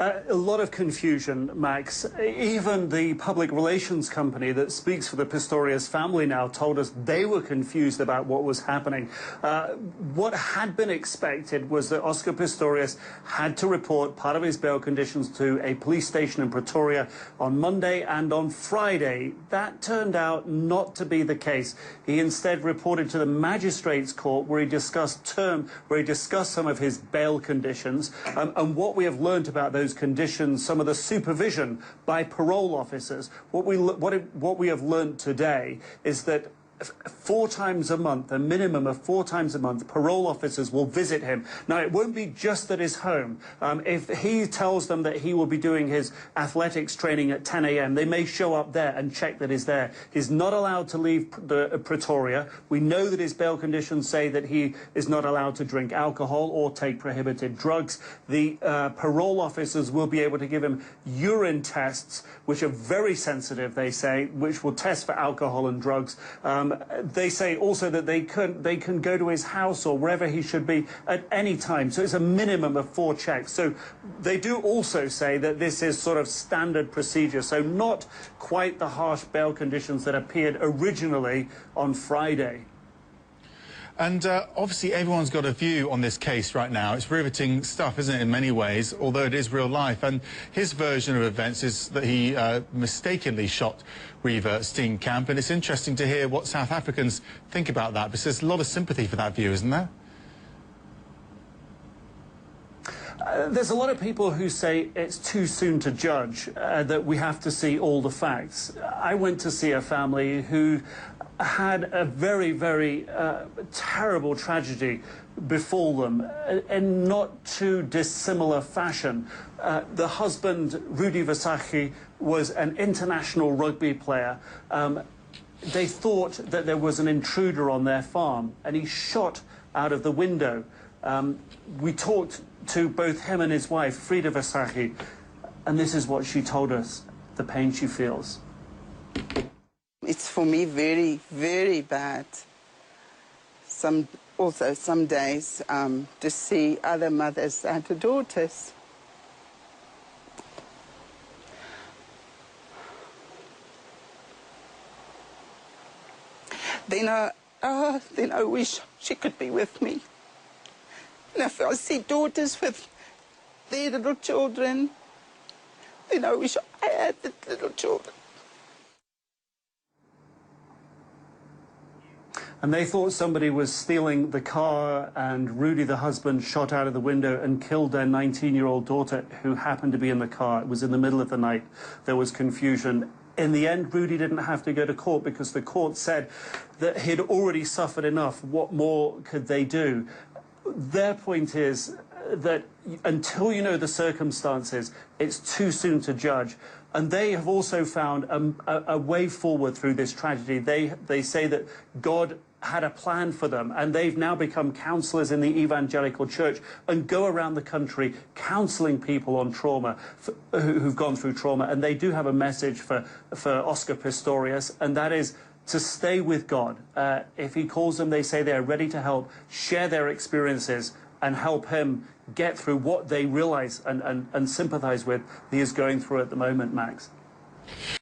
A lot of confusion, Max. Even the public relations company that speaks for the Pistorius family now told us they were confused about what was happening. What had been expected was that Oscar Pistorius had to report part of his bail conditions to a police station in Pretoria on Monday and on Friday. That turned out not to be the case. He instead reported to the magistrates' court where he discussed some of his bail conditions and what we have learned about those conditions, some of the supervision by parole officers. What we have learned today is that 4 times a month, a minimum of 4 times a month, parole officers will visit him. Now, it won't be just at his home. If he tells them that he will be doing his athletics training at 10 a.m., they may show up there and check that he's there. He's not allowed to leave Pretoria. We know that his bail conditions say that he is not allowed to drink alcohol or take prohibited drugs. The parole officers will be able to give him urine tests, which are very sensitive, they say, which will test for alcohol and drugs. They say also that they can go to his house or wherever he should be at any time. So it's a minimum of 4 checks. So they do also say that this is sort of standard procedure. So not quite the harsh bail conditions that appeared originally on Friday. And obviously everyone's got a view on this case right now. It's riveting stuff, isn't it, in many ways, although it is real life. And his version of events is that he mistakenly shot Reeva Steenkamp. And it's interesting to hear what South Africans think about that, because there's a lot of sympathy for that view, isn't there? There's a lot of people who say it's too soon to judge, that we have to see all the facts. I went to see a family who had a very, very terrible tragedy befall them in not too dissimilar fashion. The husband, Rudi Visagie, was an international rugby player. They thought that there was an intruder on their farm, and he shot out of the window. We talked to both him and his wife, Frida Visagie, and this is what she told us, the pain she feels. It's for me very, very bad. Some days to see other mothers and daughters. Then I wish she could be with me. And if I see daughters with their little children, then I wish I had the little children. And they thought somebody was stealing the car, and Rudi, the husband, shot out of the window and killed their 19-year-old daughter, who happened to be in the car. It was in the middle of the night. There was confusion. In the end, Rudi didn't have to go to court because the court said that he'd already suffered enough. What more could they do? Their point is that until you know the circumstances, it's too soon to judge. And they have also found a way forward through this tragedy. They say that God had a plan for them, and they've now become counselors in the evangelical church and go around the country counseling people on trauma, who've gone through trauma. And they do have a message for Oscar Pistorius, and that is to stay with God. If he calls them, they say they're ready to help, share their experiences and help him get through what they realize and sympathize with he is going through at the moment, Max.